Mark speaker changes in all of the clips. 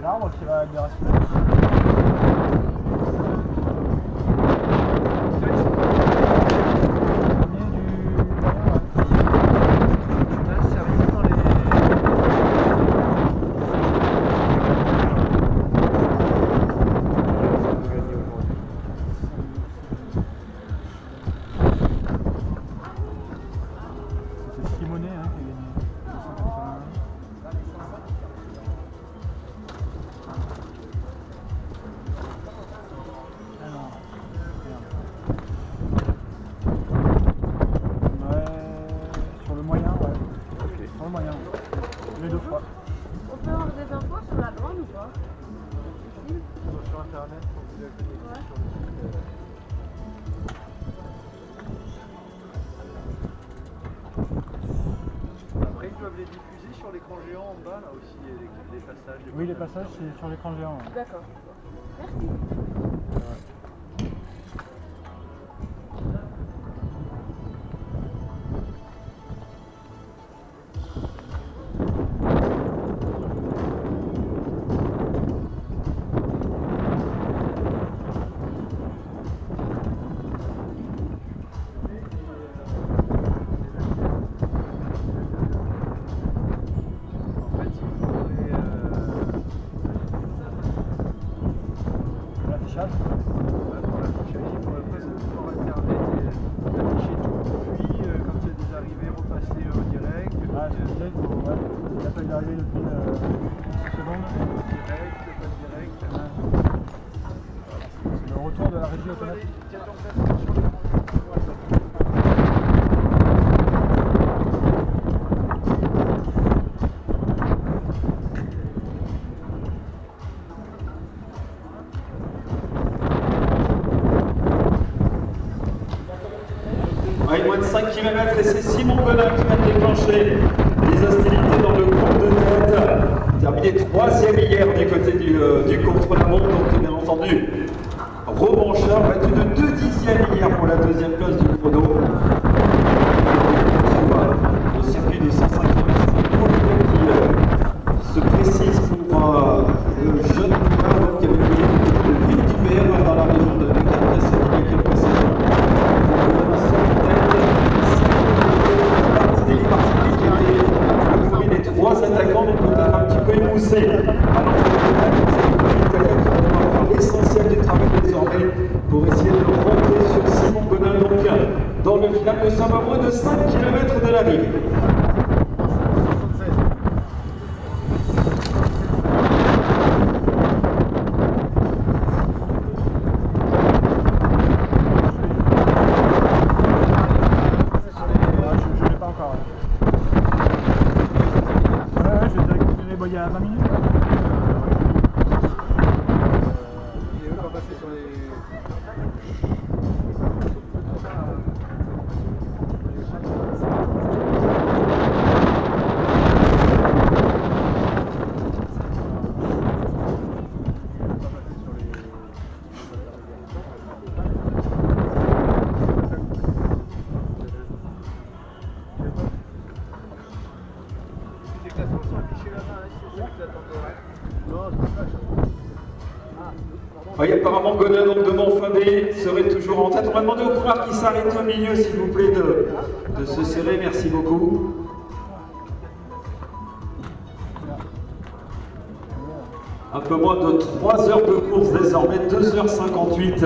Speaker 1: l'arbre qui va déraciner. Les 2 fois.
Speaker 2: On peut avoir des infos sur la grande ou pas?
Speaker 3: Sur internet, quand vous avez connecté sur le site. Après, ils doivent les diffuser sur l'écran géant en bas, là aussi, les passages.
Speaker 1: Oui, les passages, c'est sur l'écran géant. Ouais.
Speaker 2: D'accord. Merci.
Speaker 1: D'arriver depuis 6 secondes.
Speaker 3: Direct, pas direct.
Speaker 1: C'est le retour de la régie automatique.
Speaker 4: Ouais, moins de 5 km et c'est Simon Gonin qui vient de déclencher les hostilités dans le groupe de tête. Terminé 3e hier du côté du contre-la-montre, donc bien entendu, revancheur, battu de 2 dixièmes hier pour la 2e place du chrono. Sur le circuit de 105 km, qui se précise pour le jeune coureur qui avait gagné de Ville du Père dans la région de Carcassonne il y a quelques saisons. Les 3 attaquants, donc peut-être un petit peu émoussés. Alors l'essentiel du travail désormais pour essayer de rentrer sur Simon Gonin. Donc dans le final, nous sommes à moins de 5 km de l'arrivée.
Speaker 1: Il y a 20 minutes.
Speaker 3: Et eux, on va passer sur les...
Speaker 4: Oui, apparemment Gonin donc de Montfabé serait toujours en tête. On va demander au coureur qui s'arrête au milieu, s'il vous plaît, de se serrer. Merci beaucoup. Un peu moins de 3 heures de course désormais, 2h58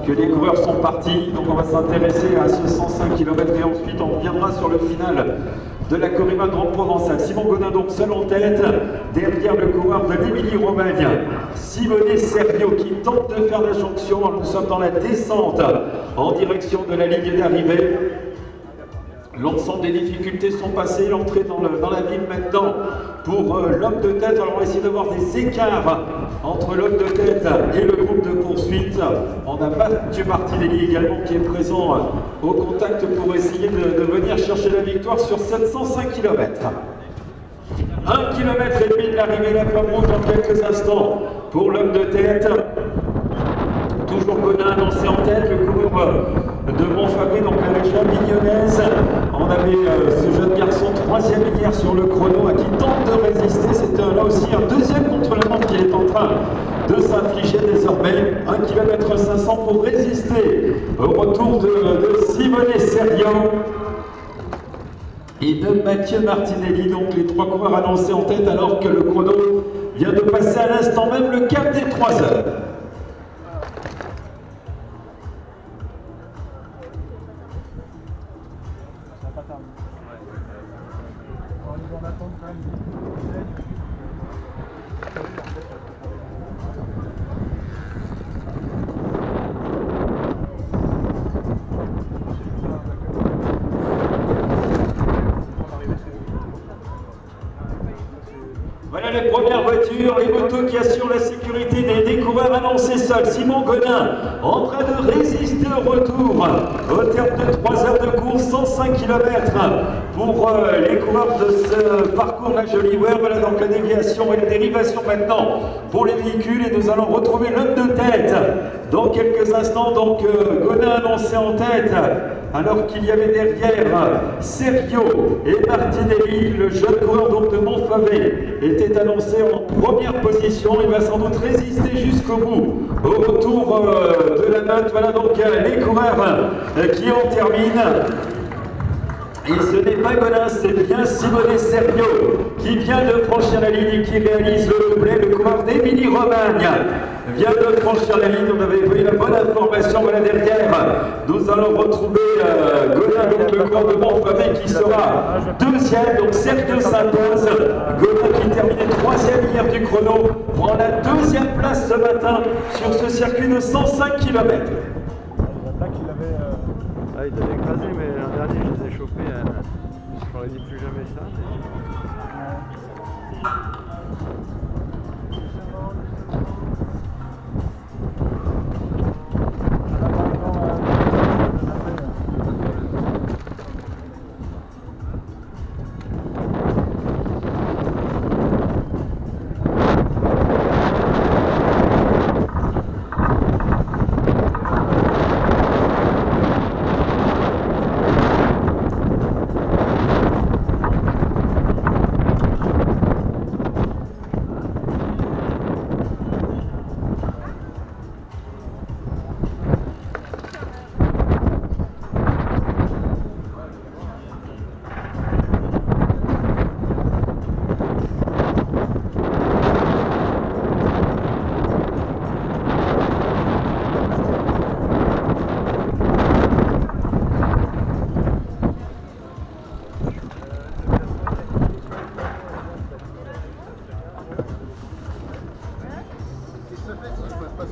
Speaker 4: que les coureurs sont partis. Donc on va s'intéresser à ce 105 km et ensuite on reviendra sur le final de la Corrima Grande Provençale. Simon Gonin donc seul en tête, derrière le coureur de l'Émilie-Romagne, Simone Servio qui tente de faire la jonction. Nous sommes dans la descente en direction de la ligne d'arrivée. L'ensemble des difficultés sont passées, l'entrée dans la ville maintenant pour l'homme de tête. Alors on va essayer d'avoir des écarts entre l'homme de tête et le groupe de poursuite. On a Mathieu Martinelli également qui est présent au contact pour essayer de venir chercher la victoire sur 705 km. 1 km et demi de l'arrivée, la flamme rouge dans quelques instants pour l'homme de tête. Toujours Gonin lancé en tête, le coureur de Montfabé, donc la région mignonnaise. On avait ce jeune garçon 3e hier sur le chrono qui tente de résister. C'était là aussi un 2e contre-la-montre qui a est en train de s'infliger désormais 1 km 500 pour résister au retour de Simone Serio et de Mathieu Martinelli. Donc les trois coureurs annoncés en tête alors que le chrono vient de passer à l'instant même le cap des 3 heures.
Speaker 1: Ça va pas tarder. On va en attendre quand même.
Speaker 4: Voilà les premières voitures, les motos qui assurent la sécurité des coureurs annoncés seuls. Simon Gonin en train de résister au retour au terme de 3 heures de course, 105 km pour les coureurs de ce parcours La Jolie Ware. Voilà donc la déviation et la dérivation maintenant pour les véhicules et nous allons retrouver l'homme de tête dans quelques instants. Donc Gonin annoncé en tête alors qu'il y avait derrière Serio et Martinelli. Le jeune coureur donc de Montfavet était annoncé en première position. Il va sans doute résister jusqu'au bout au retour de la meute. Voilà donc les coureurs qui en terminent. Et ce n'est pas Gonin, c'est bien Simone Serio qui vient de franchir la ligne et qui réalise le doublé. Le coureur d'Émilie-Romagne vient de franchir la ligne. On avait pris la bonne information. Voilà derrière. Nous allons retrouver Gonin, donc le coureur de Montfavet qui sera deuxième. Donc Serio s'impose. Gonin qui terminait troisième hier du chrono prend la deuxième place ce matin sur ce circuit de 105 km.
Speaker 1: L'attaque, il avait.
Speaker 3: Ah, il avait écrasé, mais l'an dernier, je les ai chopés. Je n'aurais dit plus jamais ça.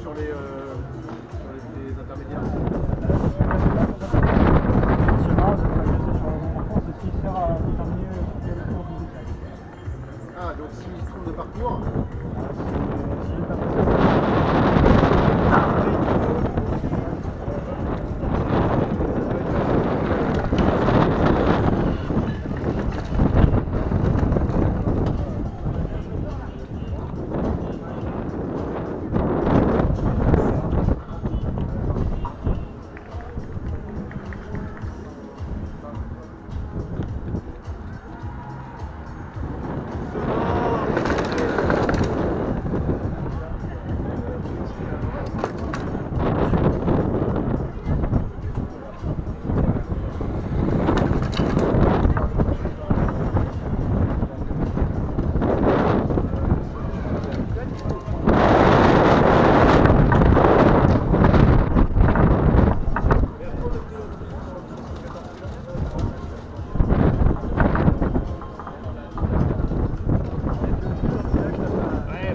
Speaker 1: Sur les intermédiaires. Ah, donc s'il se trompe de parcours.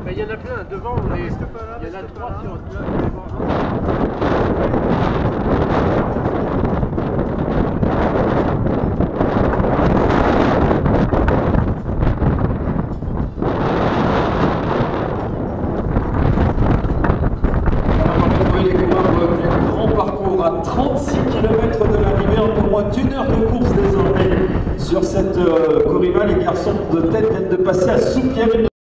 Speaker 1: Il y en a plein devant, il y en a 3 qui ont
Speaker 4: à 36 km de l'arrivée, un peu moins d'1 heure de course désormais sur cette Corriva. Les garçons de tête viennent de passer à Soupière.